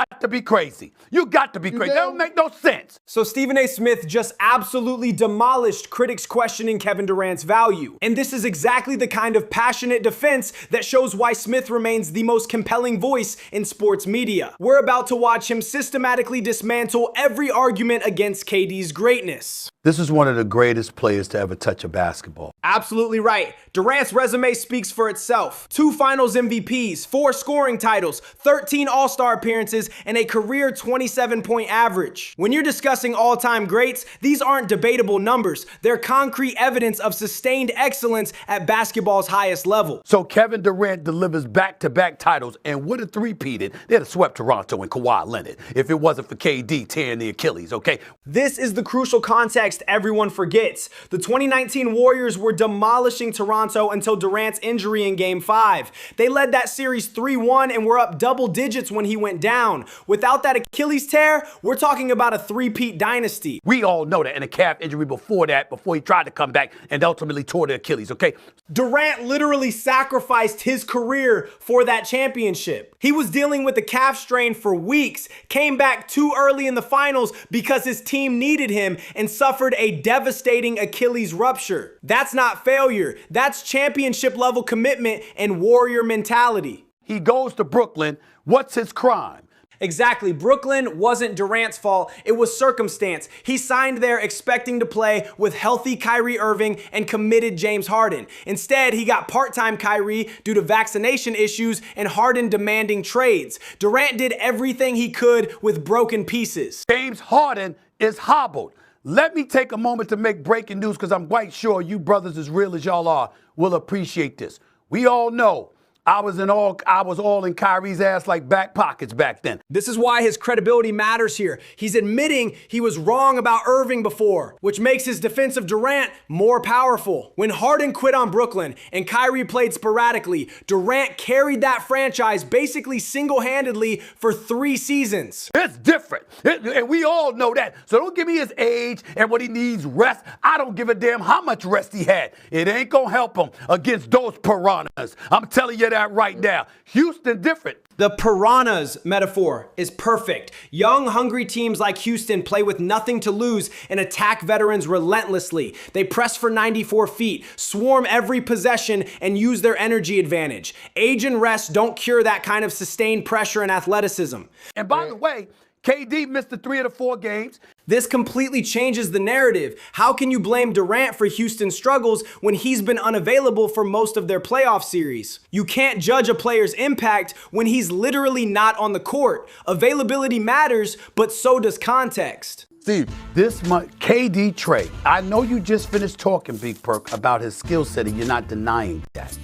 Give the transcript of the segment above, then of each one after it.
got to be crazy. You got to be crazy. That don't make no sense. So Stephen A. Smith just absolutely demolished critics questioning Kevin Durant's value. And this is exactly the kind of passionate defense that shows why Smith remains the most compelling voice in sports media. We're about to watch him systematically dismantle every argument against KD's greatness. This is one of the greatest players to ever touch a basketball. Absolutely right. Durant's resume speaks for itself. 2 Finals MVPs, 4 scoring titles, 13 All-Star appearances, and a career 27-point average. When you're discussing all-time greats, these aren't debatable numbers. They're concrete evidence of sustained excellence at basketball's highest level. So Kevin Durant delivers back-to-back titles and would have three-peated. They'd have swept Toronto and Kawhi Leonard if it wasn't for KD tearing the Achilles, okay? This is the crucial context everyone forgets. The 2019 Warriors were demolishing Toronto until Durant's injury in Game 5. They led that series 3-1 and were up double digits when he went down. Without that Achilles tear, we're talking about a three-peat dynasty. We all know that, and a calf injury before that, before he tried to come back and ultimately tore the Achilles, okay? Durant literally sacrificed his career for that championship. He was dealing with the calf strain for weeks, came back too early in the finals because his team needed him, and suffered a devastating Achilles rupture. That's not failure. That's championship level commitment and warrior mentality. He goes to Brooklyn. What's his crime? Exactly. Brooklyn wasn't Durant's fault. It was circumstance. He signed there expecting to play with healthy Kyrie Irving and committed James Harden. Instead, he got part-time Kyrie due to vaccination issues and Harden demanding trades. Durant did everything he could with broken pieces. James Harden is hobbled. Let me take a moment to make breaking news because I'm quite sure you brothers, as real as y'all are, will appreciate this. We all know I was all in Kyrie's ass like back pockets back then. This is why his credibility matters here. He's admitting he was wrong about Irving before, which makes his defense of Durant more powerful. When Harden quit on Brooklyn and Kyrie played sporadically, Durant carried that franchise basically single-handedly for 3 seasons. It's different, and we all know that. So don't give me his age and what he needs rest. I don't give a damn how much rest he had. It ain't gonna help him against those piranhas. I'm telling you that right now. Houston different. The piranhas metaphor is perfect. Young, hungry teams like Houston play with nothing to lose and attack veterans relentlessly. They press for 94 feet, swarm every possession, and use their energy advantage. Age and rest don't cure that kind of sustained pressure and athleticism. And by the way, KD missed the 3 of the 4 games. This completely changes the narrative. How can you blame Durant for Houston's struggles when he's been unavailable for most of their playoff series? You can't judge a player's impact when he's literally not on the court. Availability matters, but so does context. Steve, this month, KD trade. I know you just finished talking, Big Perk, about his skill set, and you're not denying that.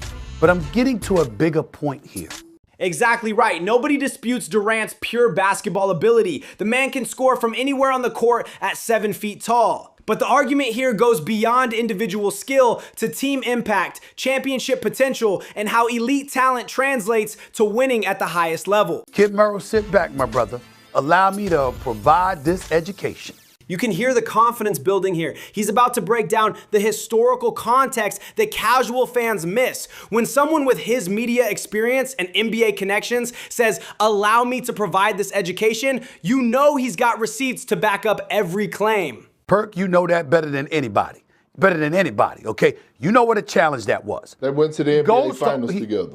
But I'm getting to a bigger point here. Exactly right. Nobody disputes Durant's pure basketball ability. The man can score from anywhere on the court at 7 feet tall. But the argument here goes beyond individual skill to team impact, championship potential, and how elite talent translates to winning at the highest level. Kid Merrill, sit back, my brother. Allow me to provide this education. You can hear the confidence building here. He's about to break down the historical context that casual fans miss. When someone with his media experience and NBA connections says, "Allow me to provide this education," you know he's got receipts to back up every claim. Perk, you know that better than anybody. Better than anybody, okay? You know what a challenge that was. They went to the NBA Finals together.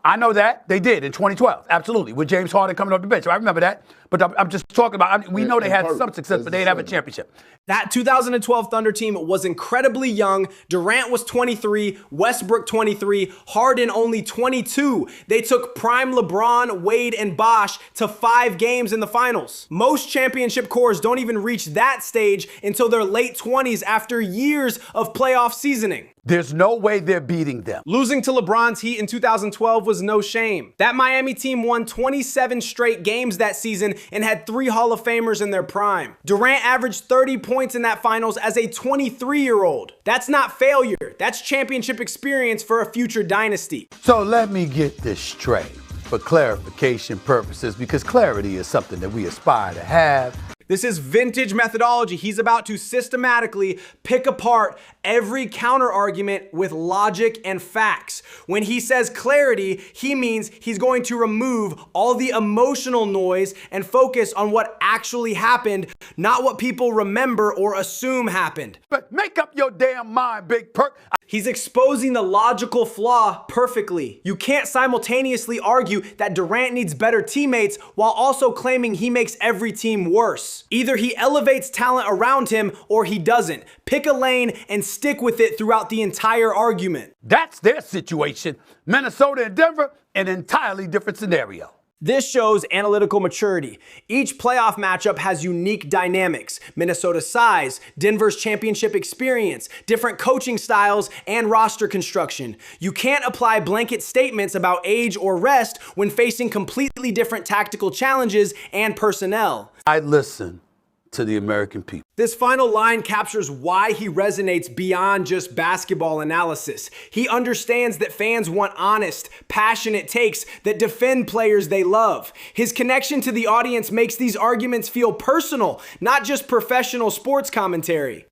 I know that. They did in 2012, absolutely, with James Harden coming off the bench. I remember that. But I'm just talking about, we know they had some success, but they didn't have a championship. That 2012 Thunder team was incredibly young. Durant was 23, Westbrook 23, Harden only 22. They took prime LeBron, Wade, and Bosh to 5 games in the finals. Most championship cores don't even reach that stage until their late 20s after years of playoff seasoning. There's no way they're beating them. Losing to LeBron's Heat in 2012 was no shame. That Miami team won 27 straight games that season and had 3 Hall of Famers in their prime. Durant averaged 30 points in that finals as a 23-year-old. That's not failure. That's championship experience for a future dynasty. So let me get this straight for clarification purposes, because clarity is something that we aspire to have. This is vintage methodology. He's about to systematically pick apart every counter argument with logic and facts. When he says clarity, he means he's going to remove all the emotional noise and focus on what actually happened, not what people remember or assume happened. But make up your damn mind, Big Perk. He's exposing the logical flaw perfectly. You can't simultaneously argue that Durant needs better teammates while also claiming he makes every team worse. Either he elevates talent around him or he doesn't. Pick a lane and stick with it throughout the entire argument. That's their situation. Minnesota and Denver, an entirely different scenario. This shows analytical maturity. Each playoff matchup has unique dynamics: Minnesota's size, Denver's championship experience, different coaching styles, and roster construction. You can't apply blanket statements about age or rest when facing completely different tactical challenges and personnel. I listen to the American people. This final line captures why he resonates beyond just basketball analysis. He understands that fans want honest, passionate takes that defend players they love. His connection to the audience makes these arguments feel personal, not just professional sports commentary.